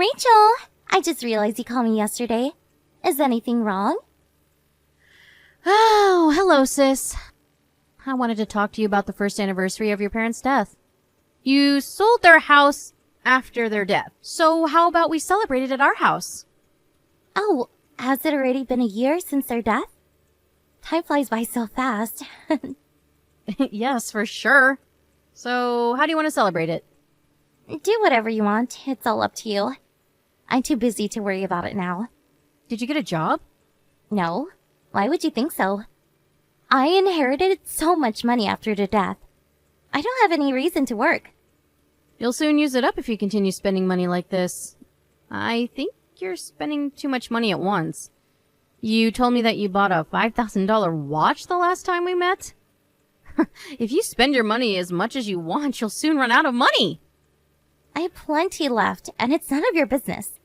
Rachel! I just realized you called me yesterday. Is anything wrong? Oh, hello, sis. I wanted to talk to you about the first anniversary of your parents' death. You sold their house after their death, so how about we celebrate it at our house? Oh, has it already been a year since their death? Time flies by so fast. Yes, for sure. So, how do you want to celebrate it? Do whatever you want. It's all up to you. I'm too busy to worry about it now. Did you get a job? No. Why would you think so? I inherited so much money after their death. I don't have any reason to work. You'll soon use it up if you continue spending money like this. I think you're spending too much money at once. You told me that you bought a $5,000 watch the last time we met? If you spend your money as much as you want, you'll soon run out of money. I have plenty left, and it's none of your business.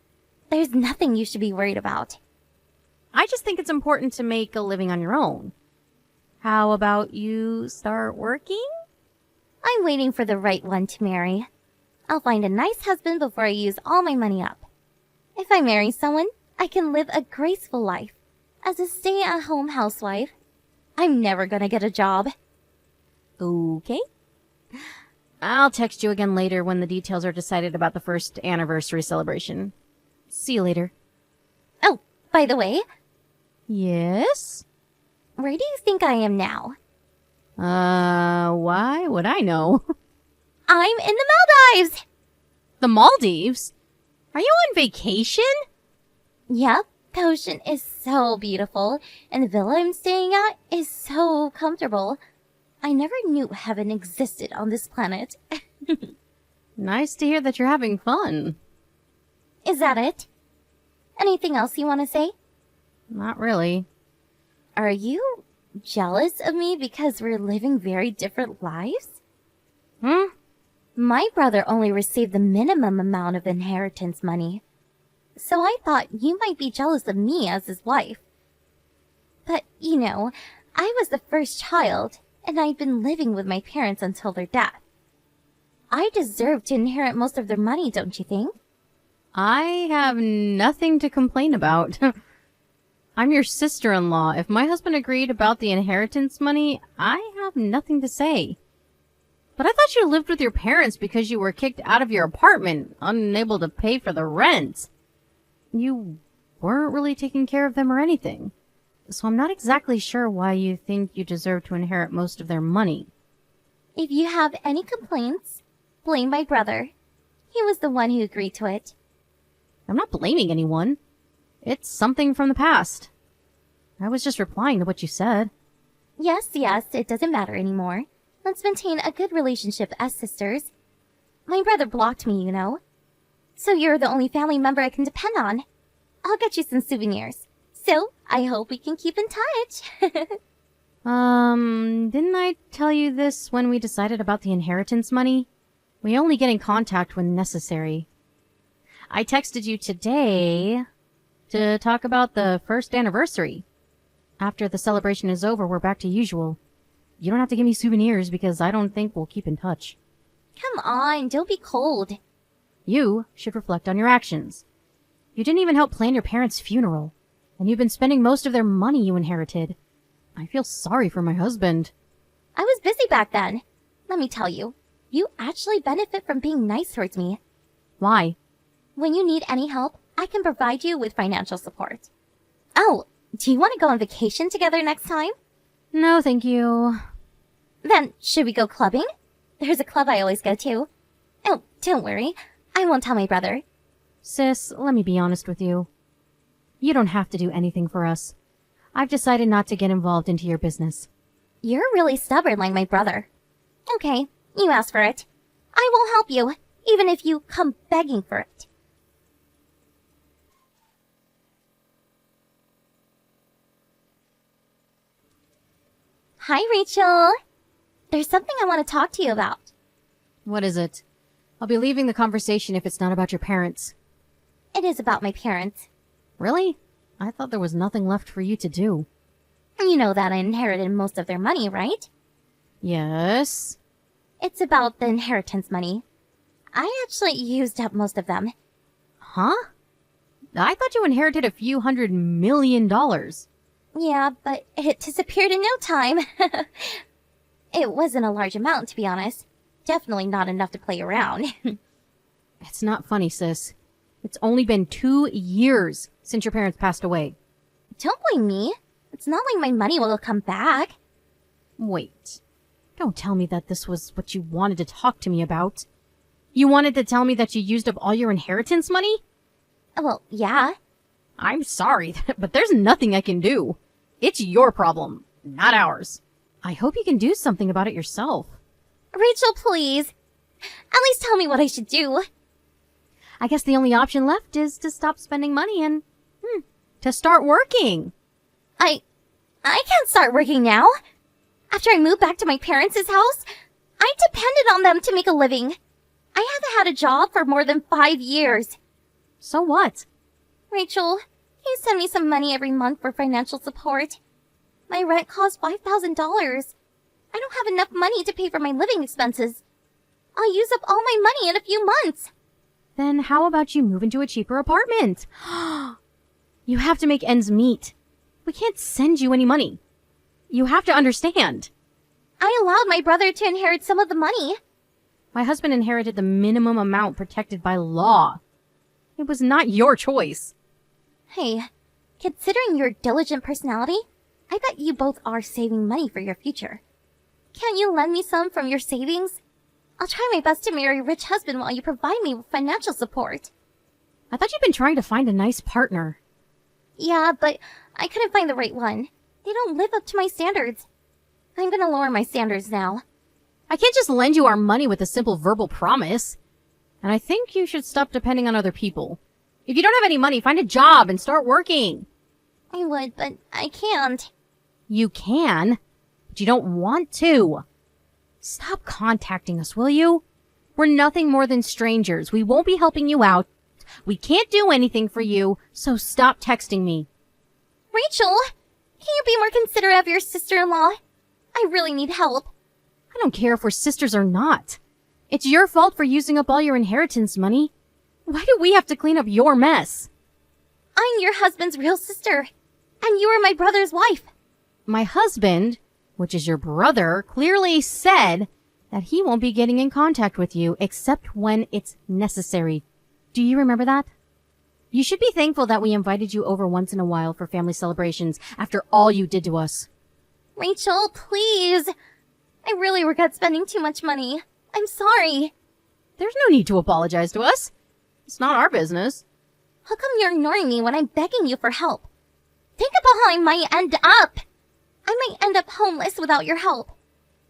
There's nothing you should be worried about. I just think it's important to make a living on your own. How about you start working? I'm waiting for the right one to marry. I'll find a nice husband before I use all my money up. If I marry someone, I can live a graceful life. As a stay-at-home housewife, I'm never gonna get a job. Okay. I'll text you again later when the details are decided about the first anniversary celebration. See you later. Oh, by the way, Yes? where do you think I am now? Why would I know? I'm in the Maldives! The Maldives? Are you on vacation? Yep, the ocean is so beautiful, and the villa I'm staying at is so comfortable. I never knew heaven existed on this planet. Nice to hear that you're having fun. Is that it? Anything else you want to say? Not really. Are you jealous of me because we're living very different lives? My brother only received the minimum amount of inheritance money, so I thought you might be jealous of me as his wife. But, I was the first child, and I'd been living with my parents until their death. I deserve to inherit most of their money, don't you think? I have nothing to complain about. I'm your sister-in-law. If my husband agreed about the inheritance money, I have nothing to say. But I thought you lived with your parents because you were kicked out of your apartment, unable to pay for the rent. You weren't really taking care of them or anything. So I'm not exactly sure why you think you deserve to inherit most of their money. If you have any complaints, blame my brother. He was the one who agreed to it. I'm not blaming anyone. It's something from the past. I was just replying to what you said. Yes, it doesn't matter anymore. Let's maintain a good relationship as sisters. My brother blocked me, So you're the only family member I can depend on. I'll get you some souvenirs. So, I hope we can keep in touch. Didn't I tell you this when we decided about the inheritance money? We only get in contact when necessary. I texted you today to talk about the first anniversary. After the celebration is over, we're back to usual. You don't have to give me souvenirs because I don't think we'll keep in touch. Come on, don't be cold. You should reflect on your actions. You didn't even help plan your parents' funeral, and you've been spending most of their money you inherited. I feel sorry for my husband. I was busy back then. Let me tell you, you actually benefit from being nice towards me. Why? When you need any help, I can provide you with financial support. Oh, do you want to go on vacation together next time? No, thank you. Then, should we go clubbing? There's a club I always go to. Oh, don't worry. I won't tell my brother. Sis, let me be honest with you. You don't have to do anything for us. I've decided not to get involved into your business. You're really stubborn like my brother. Okay, you asked for it. I will help you, even if you come begging for it. Hi, Rachel. There's something I want to talk to you about. What is it? I'll be leaving the conversation if it's not about your parents. It is about my parents. Really? I thought there was nothing left for you to do. You know that I inherited most of their money, right? Yes. It's about the inheritance money. I actually used up most of them. Huh? I thought you inherited a few $100 million. Yeah, but it disappeared in no time. It wasn't a large amount, to be honest. Definitely not enough to play around. It's not funny, sis. It's only been 2 years since your parents passed away. Don't blame me. It's not like my money will come back. Wait. Don't tell me that this was what you wanted to talk to me about. You wanted to tell me that you used up all your inheritance money? Well, yeah. I'm sorry, but there's nothing I can do. It's your problem, not ours. I hope you can do something about it yourself. Rachel, please. At least tell me what I should do. I guess the only option left is to stop spending money and, to start working. I can't start working now. After I moved back to my parents' house, I depended on them to make a living. I haven't had a job for more than 5 years. So what? Rachel, can you send me some money every month for financial support? My rent costs $5,000. I don't have enough money to pay for my living expenses. I'll use up all my money in a few months. Then how about you move into a cheaper apartment? You have to make ends meet. We can't send you any money. You have to understand. I allowed my brother to inherit some of the money. My husband inherited the minimum amount protected by law. It was not your choice. Hey, considering your diligent personality, I bet you both are saving money for your future. Can't you lend me some from your savings? I'll try my best to marry a rich husband while you provide me with financial support. I thought you'd been trying to find a nice partner. Yeah, but I couldn't find the right one. They don't live up to my standards. I'm gonna lower my standards now. I can't just lend you our money with a simple verbal promise. And I think you should stop depending on other people. If you don't have any money, find a job and start working. I would, but I can't. You can, but you don't want to. Stop contacting us, will you? We're nothing more than strangers. We won't be helping you out. We can't do anything for you, so stop texting me. Rachel, can you be more considerate of your sister-in-law? I really need help. I don't care if we're sisters or not. It's your fault for using up all your inheritance money. Why do we have to clean up your mess? I'm your husband's real sister, and you are my brother's wife. My husband, which is your brother, clearly said that he won't be getting in contact with you except when it's necessary. Do you remember that? You should be thankful that we invited you over once in a while for family celebrations after all you did to us. Rachel, please. I really regret spending too much money. I'm sorry. There's no need to apologize to us. It's not our business. How come you're ignoring me when I'm begging you for help? Think about how I might end up. I might end up homeless without your help.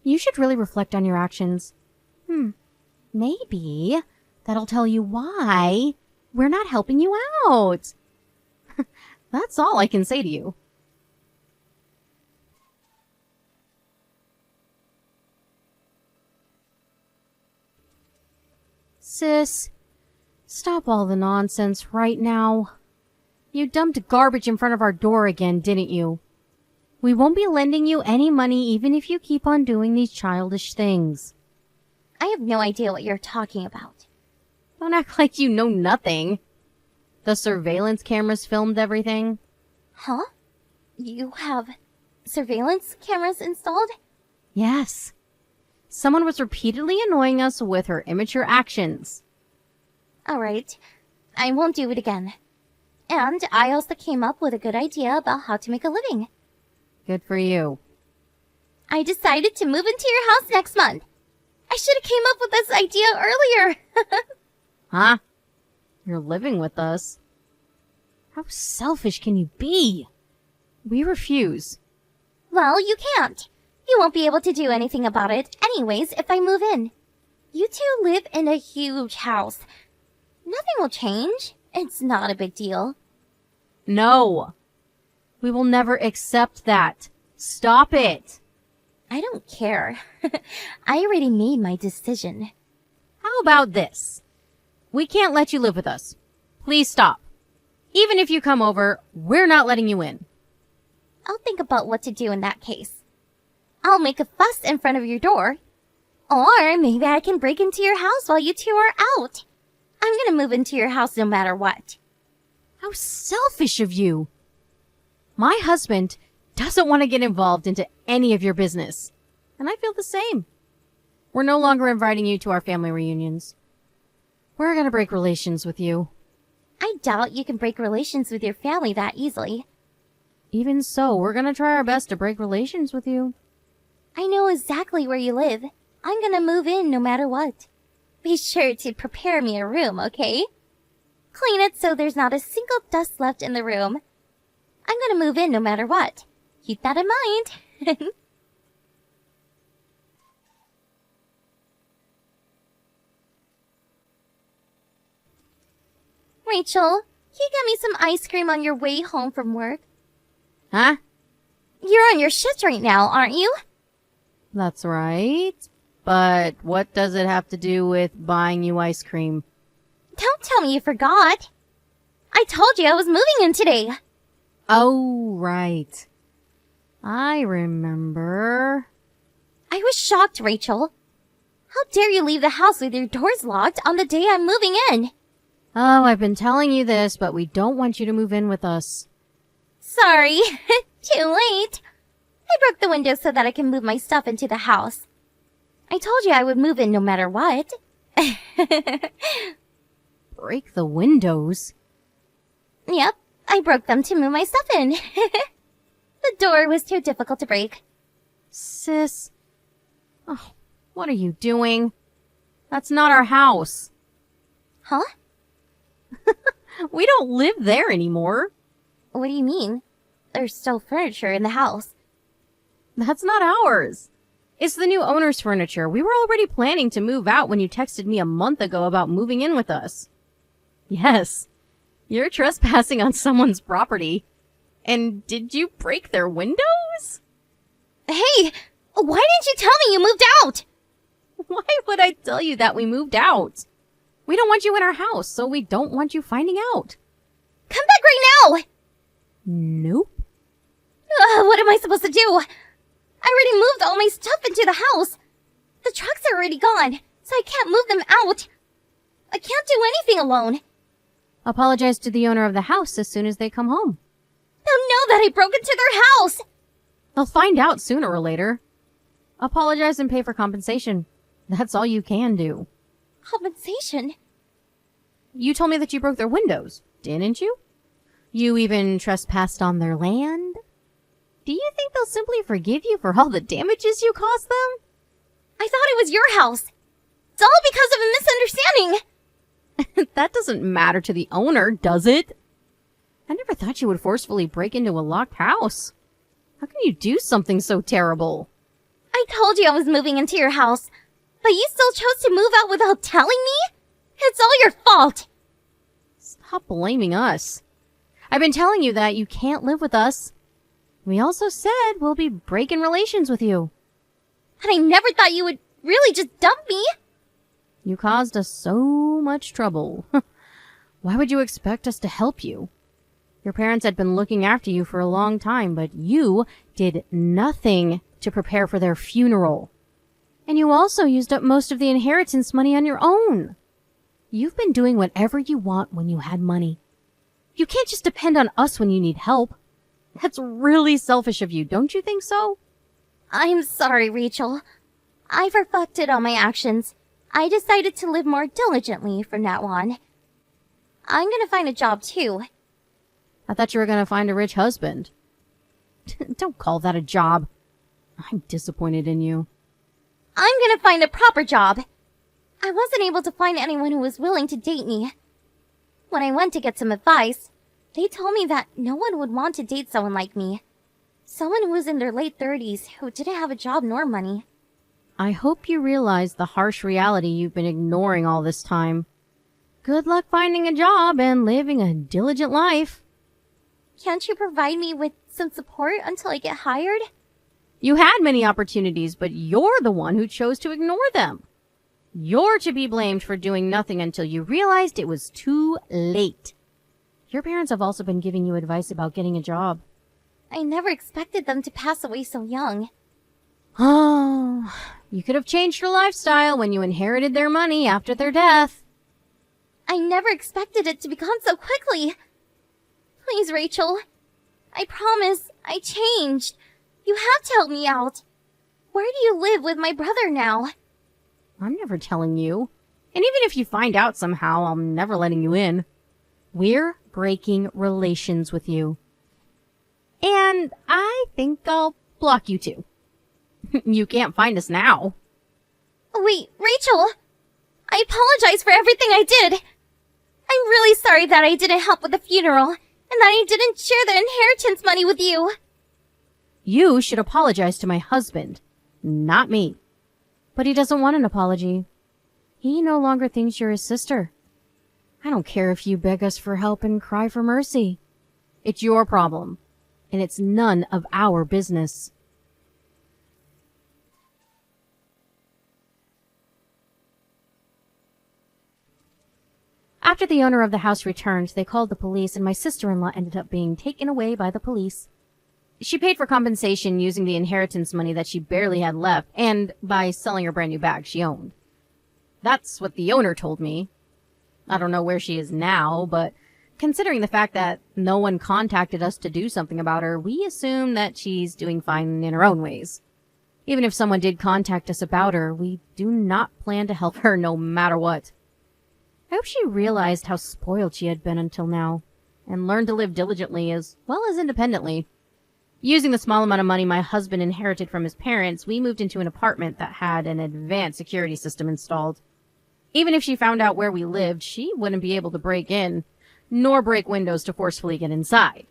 You should really reflect on your actions. Maybe that'll tell you why we're not helping you out. That's all I can say to you. Sis, stop all the nonsense right now. You dumped garbage in front of our door again, didn't you? We won't be lending you any money even if you keep on doing these childish things. I have no idea what you're talking about. Don't act like you know nothing. The surveillance cameras filmed everything. Huh? You have surveillance cameras installed? Yes. Someone was repeatedly annoying us with her immature actions. Alright, I won't do it again. And I also came up with a good idea about how to make a living. Good for you. I decided to move into your house next month. I should have came up with this idea earlier. Huh? You're living with us? How selfish can you be? We refuse. Well, you can't. You won't be able to do anything about it anyways if I move in. You two live in a huge house. Nothing will change. It's not a big deal. No. We will never accept that. Stop it. I don't care. I already made my decision. How about this? We can't let you live with us. Please stop. Even if you come over, we're not letting you in. I'll think about what to do in that case. I'll make a fuss in front of your door. Or maybe I can break into your house while you two are out. I'm gonna move into your house no matter what. How selfish of you. My husband doesn't want to get involved into any of your business. And I feel the same. We're no longer inviting you to our family reunions. We're gonna break relations with you. I doubt you can break relations with your family that easily. Even so, we're gonna try our best to break relations with you. I know exactly where you live. I'm gonna move in no matter what. Be sure to prepare me a room, okay? Clean it so there's not a single dust left in the room. I'm gonna move in no matter what. Keep that in mind. Rachel, can you get me some ice cream on your way home from work? Huh? You're on your shift right now, aren't you? That's right. But what does it have to do with buying you ice cream? Don't tell me you forgot. I told you I was moving in today. Oh, right. I remember. I was shocked, Rachel. How dare you leave the house with your doors locked on the day I'm moving in? Oh, I've been telling you this, but we don't want you to move in with us. Sorry. Too late. I broke the window so that I can move my stuff into the house. I told you I would move in no matter what. Break the windows? Yep, I broke them to move my stuff in. The door was too difficult to break. Sis. Oh, what are you doing? That's not our house. Huh? We don't live there anymore. What do you mean? There's still furniture in the house. That's not ours. It's the new owner's furniture. We were already planning to move out when you texted me a month ago about moving in with us. Yes, you're trespassing on someone's property. And did you break their windows? Hey, why didn't you tell me you moved out? Why would I tell you that we moved out? We don't want you in our house, so we don't want you finding out. Come back right now! Nope. What am I supposed to do? I already moved all my stuff into the house. The trucks are already gone, so I can't move them out. I can't do anything alone. Apologize to the owner of the house as soon as they come home. They'll know that I broke into their house. They'll find out sooner or later. Apologize and pay for compensation. That's all you can do. Compensation? You told me that you broke their windows, didn't you? You even trespassed on their land? Do you think they'll simply forgive you for all the damages you caused them? I thought it was your house. It's all because of a misunderstanding. That doesn't matter to the owner, does it? I never thought you would forcefully break into a locked house. How can you do something so terrible? I told you I was moving into your house, but you still chose to move out without telling me? It's all your fault. Stop blaming us. I've been telling you that you can't live with us. We also said we'll be breaking relations with you. And I never thought you would really just dump me. You caused us so much trouble. Why would you expect us to help you? Your parents had been looking after you for a long time, but you did nothing to prepare for their funeral. And you also used up most of the inheritance money on your own. You've been doing whatever you want when you had money. You can't just depend on us when you need help. That's really selfish of you, don't you think so? I'm sorry, Rachel. I've reflected on my actions. I decided to live more diligently from now on. I'm gonna find a job too. I thought you were gonna find a rich husband. Don't call that a job. I'm disappointed in you. I'm gonna find a proper job. I wasn't able to find anyone who was willing to date me. When I went to get some advice, they told me that no one would want to date someone like me. Someone who was in their late 30s who didn't have a job nor money. I hope you realize the harsh reality you've been ignoring all this time. Good luck finding a job and living a diligent life. Can't you provide me with some support until I get hired? You had many opportunities, but you're the one who chose to ignore them. You're to be blamed for doing nothing until you realized it was too late. Your parents have also been giving you advice about getting a job. I never expected them to pass away so young. Oh, you could have changed your lifestyle when you inherited their money after their death. I never expected it to be gone so quickly. Please, Rachel. I promise, I changed. You have to help me out. Where do you live with my brother now? I'm never telling you. And even if you find out somehow, I'm never letting you in. We're breaking relations with you. And I think I'll block you too. You can't find us now. Wait, Rachel! I apologize for everything I did. I'm really sorry that I didn't help with the funeral, and that I didn't share the inheritance money with you. You should apologize to my husband, not me. But he doesn't want an apology. He no longer thinks you're his sister. I don't care if you beg us for help and cry for mercy. It's your problem, and it's none of our business. After the owner of the house returned, they called the police, and my sister-in-law ended up being taken away by the police. She paid for compensation using the inheritance money that she barely had left, and by selling her brand new bag she owned. That's what the owner told me. I don't know where she is now, but considering the fact that no one contacted us to do something about her, we assume that she's doing fine in her own ways. Even if someone did contact us about her, we do not plan to help her no matter what. I hope she realized how spoiled she had been until now, and learned to live diligently as well as independently. Using the small amount of money my husband inherited from his parents, we moved into an apartment that had an advanced security system installed. Even if she found out where we lived, she wouldn't be able to break in, nor break windows to forcefully get inside.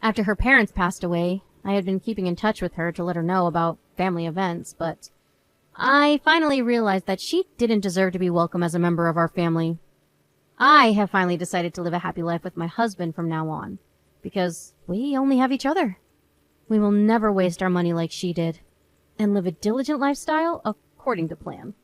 After her parents passed away, I had been keeping in touch with her to let her know about family events, but I finally realized that she didn't deserve to be welcome as a member of our family. I have finally decided to live a happy life with my husband from now on, because we only have each other. We will never waste our money like she did, and live a diligent lifestyle according to plan.